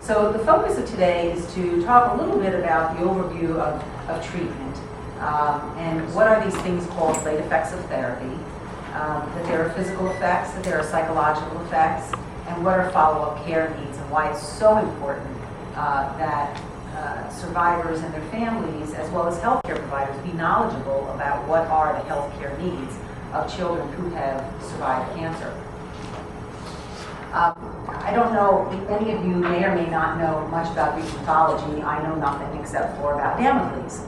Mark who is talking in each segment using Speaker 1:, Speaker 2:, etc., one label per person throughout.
Speaker 1: So the focus of today is to talk a little bit about the overview of treatment and what are these things called late effects of therapy, that there are physical effects, that there are psychological effects, and what are follow-up care needs and why it's so important that survivors and their families, as well as healthcare providers, be knowledgeable about what are the healthcare needs of children who have survived cancer. I don't know, any of you may or may not know much about Greek mythology. I know nothing except for about Damocles.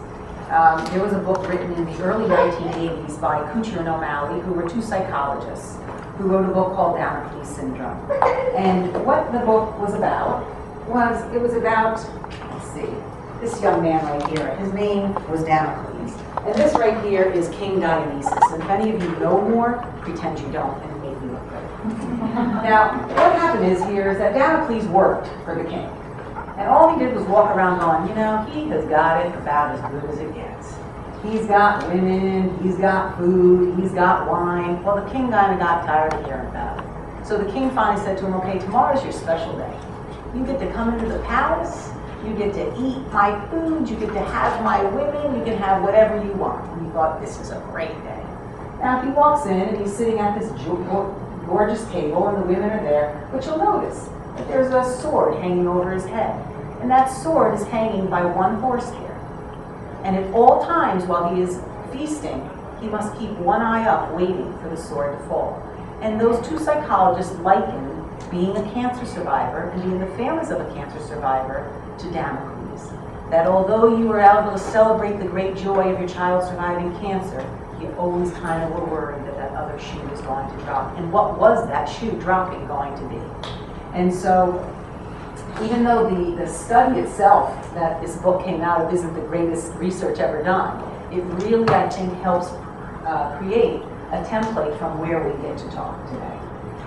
Speaker 1: There was a book written in the early 1980s by Kuchar and O'Malley, who were two psychologists, who wrote a book called Damocles Syndrome. And what the book was about it was about, let's see, this young man right here. His name was Damocles. And this right here is King Dionysus. And if any of you know more, pretend you don't and make me look good. Now, what happened is that Damocles worked for the king. And all he did was walk around going, you know, he has got it about as good as it gets. He's got women, he's got food, he's got wine. Well, the king kind of got tired of hearing about it. So the king finally said to him, okay, tomorrow's your special day. You get to come into the palace, you get to eat my food, you get to have my women, you can have whatever you want. And he thought, this is a great day. Now, he walks in and he's sitting at this gorgeous table and the women are there, but you'll notice that there's a sword hanging over his head. And that sword is hanging by one horsehair. And at all times while he is feasting, he must keep one eye up waiting for the sword to fall. And those two psychologists liken being a cancer survivor and being the families of a cancer survivor to Damocles. That although you were able to celebrate the great joy of your child surviving cancer, you always kind of were worried that that other shoe was going to drop. And what was that shoe dropping going to be? And so, even though the study itself that this book came out of isn't the greatest research ever done, it really, I think, helps create a template from where we get to talk today.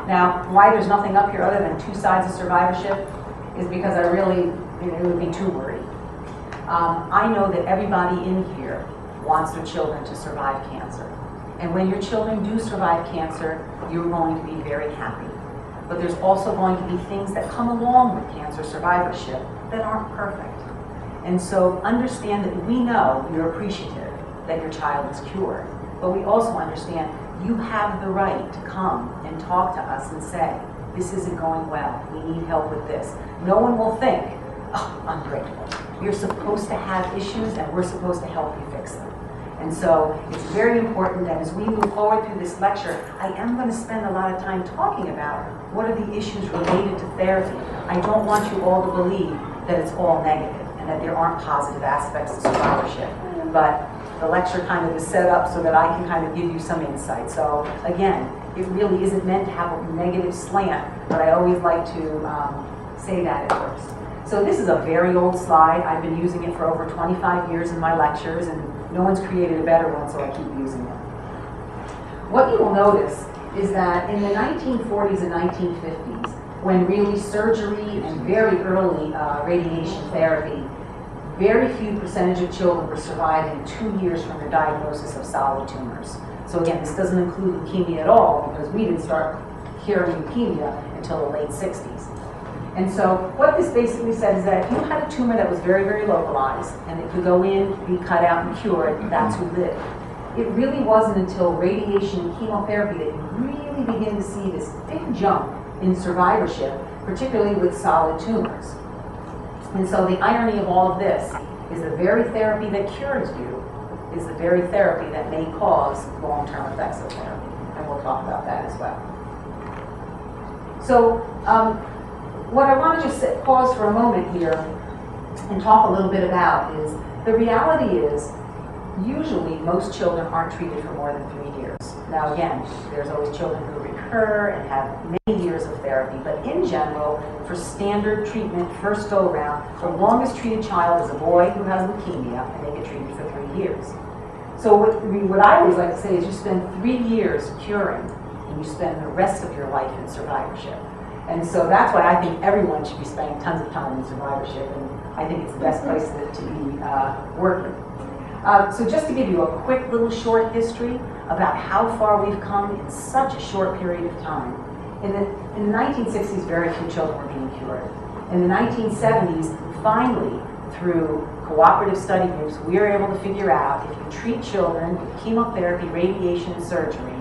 Speaker 1: Now, why there's nothing up here other than two sides of survivorship is because it would be too wordy. I know that everybody in here wants their children to survive cancer. And when your children do survive cancer, you're going to be very happy. But there's also going to be things that come along with cancer survivorship that aren't perfect. And so understand that we know you're appreciative that your child is cured, but we also understand you have the right to come and talk to us and say, this isn't going well, we need help with this. No one will think, oh, ungrateful. You're supposed to have issues and we're supposed to help you fix them. And so it's very important that as we move forward through this lecture, I am going to spend a lot of time talking about what are the issues related to therapy. I don't want you all to believe that it's all negative and that there aren't positive aspects of survivorship. But the lecture kind of is set up so that I can kind of give you some insight. So again, it really isn't meant to have a negative slant, but I always like to say that at first. So this is a very old slide. I've been using it for over 25 years in my lectures, and no one's created a better one, so I keep using it. What you will notice is that in the 1940s and 1950s, when really surgery and very early radiation therapy, very few percentage of children were surviving 2 years from their diagnosis of solid tumors. So again, this doesn't include leukemia at all, because we didn't start curing leukemia until the late 60s. And so what this basically said is that if you had a tumor that was very, very localized, and it could go in, be cut out and cured, that's who lived. It really wasn't until radiation and chemotherapy that you really begin to see this big jump in survivorship, particularly with solid tumors. And so the irony of all of this is the very therapy that cures you is the very therapy that may cause long-term effects of therapy. And we'll talk about that as well. So what I want to just pause for a moment here and talk a little bit about is the reality is usually most children aren't treated for more than 3 years. Now again, there's always children who recur and have many years of therapy, but in general, for standard treatment, first go around, the longest treated child is a boy who has leukemia, and they get treated for 3 years. So what I always like to say is you spend 3 years curing, and you spend the rest of your life in survivorship. And so that's why I think everyone should be spending tons of time in survivorship, and I think it's the best place to be working. So just to give you a quick little short history about how far we've come in such a short period of time. In the 1960s, very few children were being cured. In the 1970s, finally, through cooperative study groups, we were able to figure out if you treat children with chemotherapy, radiation, and surgery,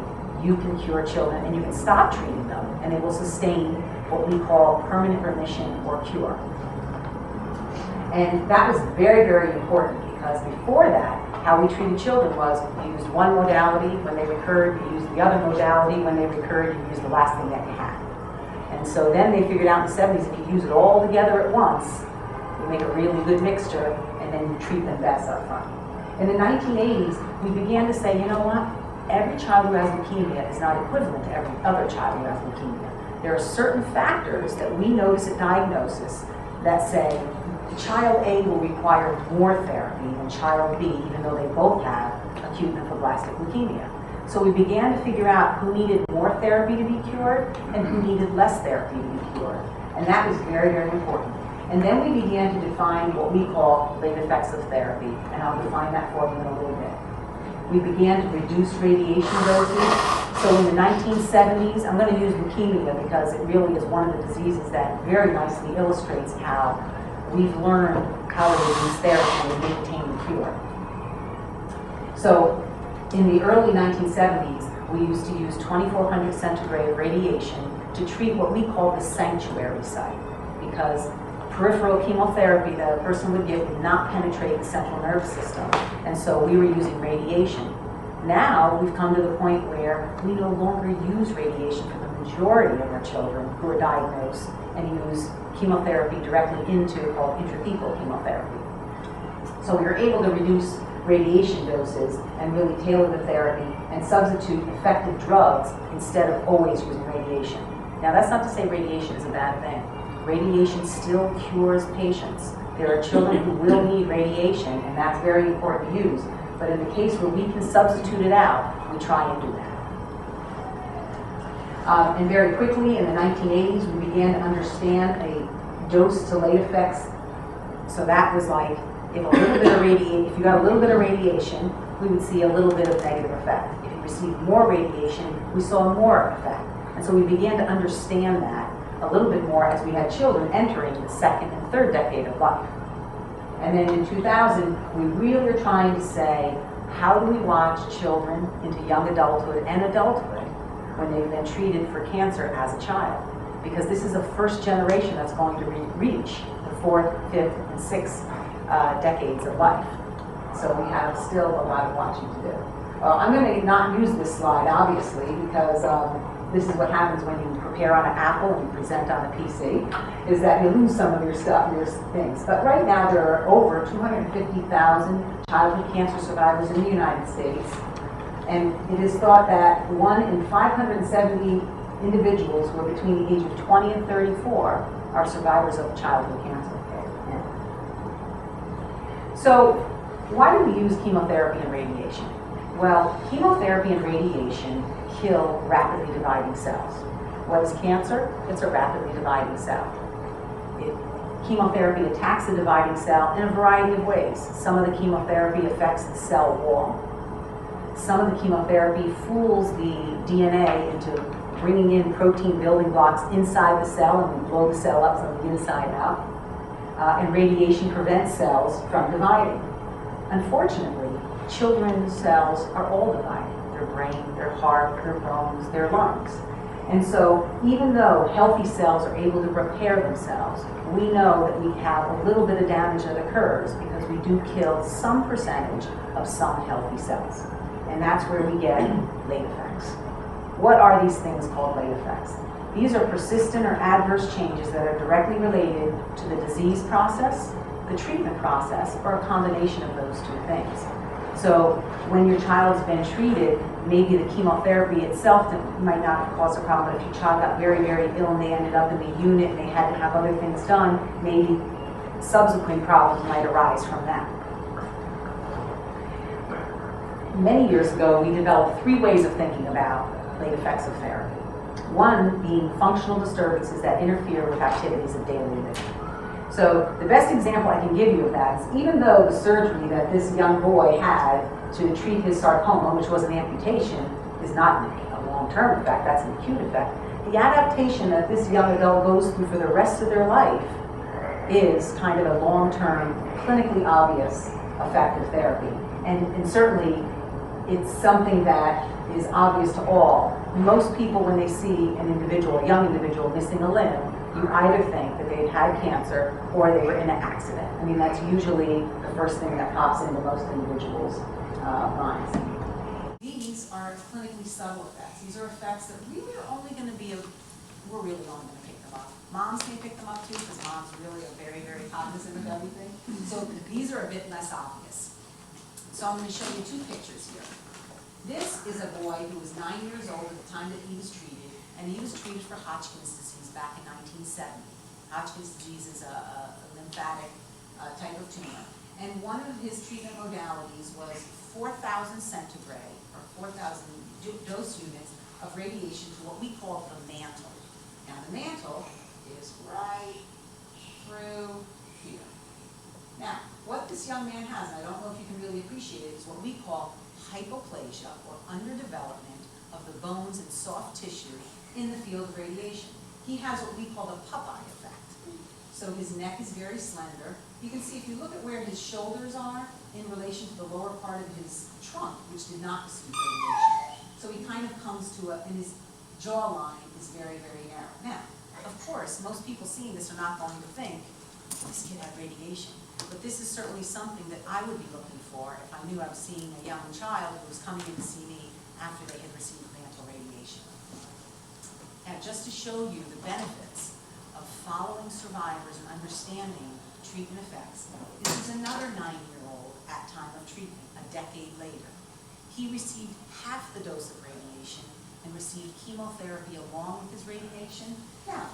Speaker 1: you can cure children and you can stop treating them and they will sustain what we call permanent remission or cure. And that was very, very important because before that, how we treated children was you used one modality when they recurred, you used the other modality when they recurred, you used the last thing that you had. And so then they figured out in the 70s if you use it all together at once, you make a really good mixture and then you treat them best up front. In the 1980s, we began to say, you know what? Every child who has leukemia is not equivalent to every other child who has leukemia. There are certain factors that we notice at diagnosis that say child A will require more therapy than child B, even though they both have acute lymphoblastic leukemia. So we began to figure out who needed more therapy to be cured and who needed less therapy to be cured. And that was very, very important. And then we began to define what we call late effects of therapy, and I'll define that for you in a little bit. We began to reduce radiation doses. So in the 1970s, I'm going to use leukemia because it really is one of the diseases that very nicely illustrates how we've learned how to reduce therapy and maintain the cure. So in the early 1970s, we used to use 2400 centigrade radiation to treat what we call the sanctuary site, because peripheral chemotherapy that a person would give would not penetrate the central nervous system, and so we were using radiation. Now we've come to the point where we no longer use radiation for the majority of our children who are diagnosed and use chemotherapy directly into called intrathecal chemotherapy. So we were able to reduce radiation doses and really tailor the therapy and substitute effective drugs instead of always using radiation. Now that's not to say radiation is a bad thing. Radiation still cures patients. There are children who will need radiation, and that's very important to use. But in the case where we can substitute it out, we try and do that. And very quickly, in the 1980s, we began to understand a dose to late effects. So that was like, if you got a little bit of radiation, we would see a little bit of negative effect. If you received more radiation, we saw more effect. And so we began to understand that a little bit more as we had children entering the second and third decade of life. And then in 2000, we really are trying to say, how do we watch children into young adulthood and adulthood when they've been treated for cancer as a child? Because this is a first generation that's going to reach the fourth, fifth, and sixth decades of life. So we have still a lot of watching to do. I'm going to not use this slide, obviously, because this is what happens when you prepare on an Apple and you present on a PC, is that you lose some of your stuff, your things. But right now there are over 250,000 childhood cancer survivors in the United States. And it is thought that 1 in 570 individuals who are between the age of 20 and 34 are survivors of childhood cancer. So why do we use chemotherapy and radiation? Well, chemotherapy and radiation kill rapidly dividing cells. What is cancer? It's a rapidly dividing cell. Chemotherapy attacks the dividing cell in a variety of ways. Some of the chemotherapy affects the cell wall. Some of the chemotherapy fools the DNA into bringing in protein building blocks inside the cell, and we blow the cell up from the inside out. And radiation prevents cells from dividing. Unfortunately, children's cells are all divided. Their brain, their heart, their bones, their lungs. And so even though healthy cells are able to repair themselves, we know that we have a little bit of damage that occurs because we do kill some percentage of some healthy cells. And that's where we get late effects. What are these things called late effects? These are persistent or adverse changes that are directly related to the disease process, the treatment process, or a combination of those two things. So when your child's been treated, maybe the chemotherapy itself might not have caused a problem, but if your child got very, very ill and they ended up in the unit and they had to have other things done, maybe subsequent problems might arise from that. Many years ago, we developed 3 ways of thinking about late effects of therapy. One being functional disturbances that interfere with activities of daily living. So the best example I can give you of that is even though the surgery that this young boy had to treat his sarcoma, which was an amputation, is not a long-term effect, that's an acute effect, the adaptation that this young adult goes through for the rest of their life is kind of a long-term, clinically obvious effective therapy. And certainly, it's something that is obvious to all. Most people, when they see an individual, a young individual, missing a limb, you either think that they've had cancer or they were in an accident. I mean, that's usually the first thing that pops into most individuals' minds. These are clinically subtle effects. These are effects that really are only going to be, we're really only going to pick them up. Moms may pick them up too, because moms really are very, very cognizant of everything. So these are a bit less obvious. So I'm going to show you two pictures here. This is a boy who was 9 years old at the time that he was treated, and he was treated for Hodgkin's disease back in 1970. Hodgkin's disease is a lymphatic type of tumor. And one of his treatment modalities was 4,000 centigrade, or 4,000 dose units of radiation to what we call the mantle. Now the mantle is right through here. Now, what this young man has, and I don't know if you can really appreciate it, is what we call hypoplasia, or underdevelopment of the bones and soft tissue in the field of radiation. He has what we call the Popeye effect. So his neck is very slender. You can see if you look at where his shoulders are in relation to the lower part of his trunk, which did not receive radiation. So he kind of comes to and his jawline is very, very narrow. Now, of course, most people seeing this are not going to think, this kid had radiation. But this is certainly something that I would be looking for if I knew I was seeing a young child who was coming in to see me after they had received mantle radiation. Now, just to show you the benefits of following survivors and understanding treatment effects, this is another 9-year-old at time of treatment, a decade later. He received half the dose of radiation and received chemotherapy along with his radiation. Now,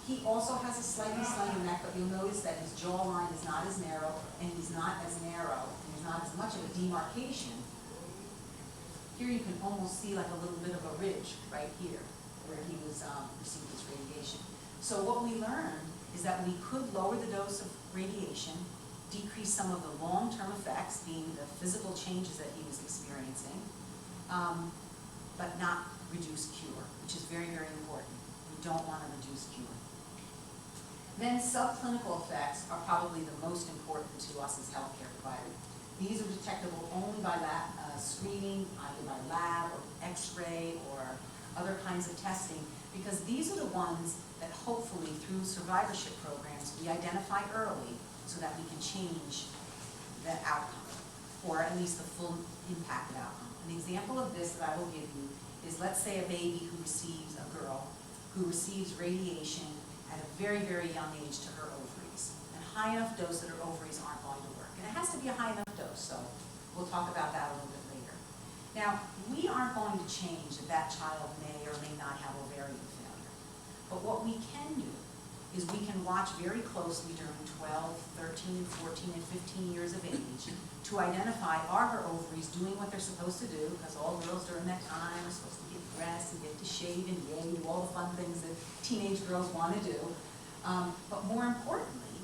Speaker 1: he also has a slightly slender neck, but you'll notice that his jawline is not as narrow, and he's not as narrow, and there's not as much of a demarcation. Here you can almost see like a little bit of a ridge right here, where he was receiving his radiation. So what we learned is that we could lower the dose of radiation, decrease some of the long-term effects, being the physical changes that he was experiencing, but not reduce cure, which is very, very important. We don't want to reduce cure. Then subclinical effects are probably the most important to us as healthcare providers. These are detectable only by screening, either by lab or x-ray or other kinds of testing, because these are the ones that hopefully through survivorship programs we identify early so that we can change the outcome, or at least the full impact of outcome. An example of this that I will give you is, let's say a baby who receives, a girl, who receives radiation at a very, very young age to her ovaries. And a high enough dose that her ovaries aren't going to work. And it has to be a high enough dose, so we'll talk about that a little bit later. Now, we aren't going to change that that child may or may not have ovarian failure. But what we can do is we can watch very closely during 12, 13, 14, and 15 years of age to identify, are her ovaries doing what they're supposed to do, because all girls during that time are supposed to get dressed and get to shave and yay, do all the fun things that teenage girls want to do. But more importantly,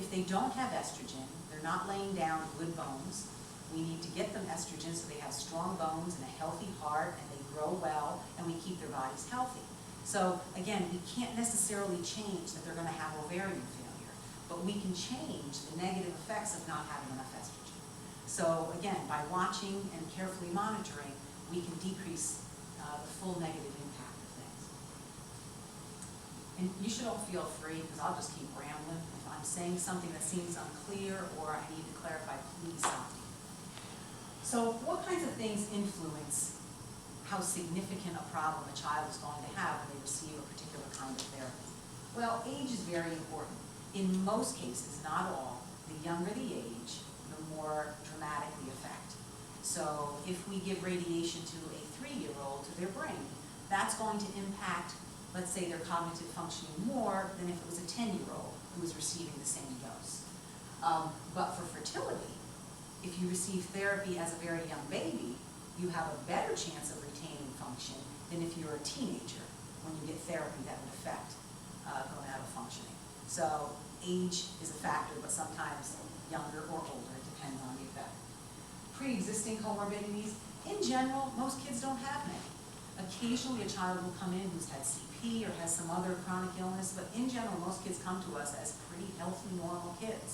Speaker 1: if they don't have estrogen, they're not laying down good bones. We need to get them estrogen so they have strong bones and a healthy heart, and they grow well, and we keep their bodies healthy. So again, we can't necessarily change that they're going to have ovarian failure, but we can change the negative effects of not having enough estrogen. So again, by watching and carefully monitoring, we can decrease the full negative impact of things. And you should all feel free, because I'll just keep rambling. If I'm saying something that seems unclear or I need to clarify, please stop me. So what kinds of things influence how significant a problem a child is going to have when they receive a particular kind of therapy? Well, age is very important. In most cases, not all, the younger the age, the more dramatic the effect. So if we give radiation to a 3-year-old to their brain, that's going to impact, let's say, their cognitive functioning more than if it was a 10-year-old who was receiving the same dose. But for fertility, if you receive therapy as a very young baby, you have a better chance of retaining function than if you're a teenager when you get therapy that would affect gonadal functioning. So age is a factor, but sometimes younger or older, it depends on the effect. Pre-existing comorbidities, in general, most kids don't have many. Occasionally a child will come in who's had CP or has some other chronic illness, but in general, most kids come to us as pretty healthy, normal kids.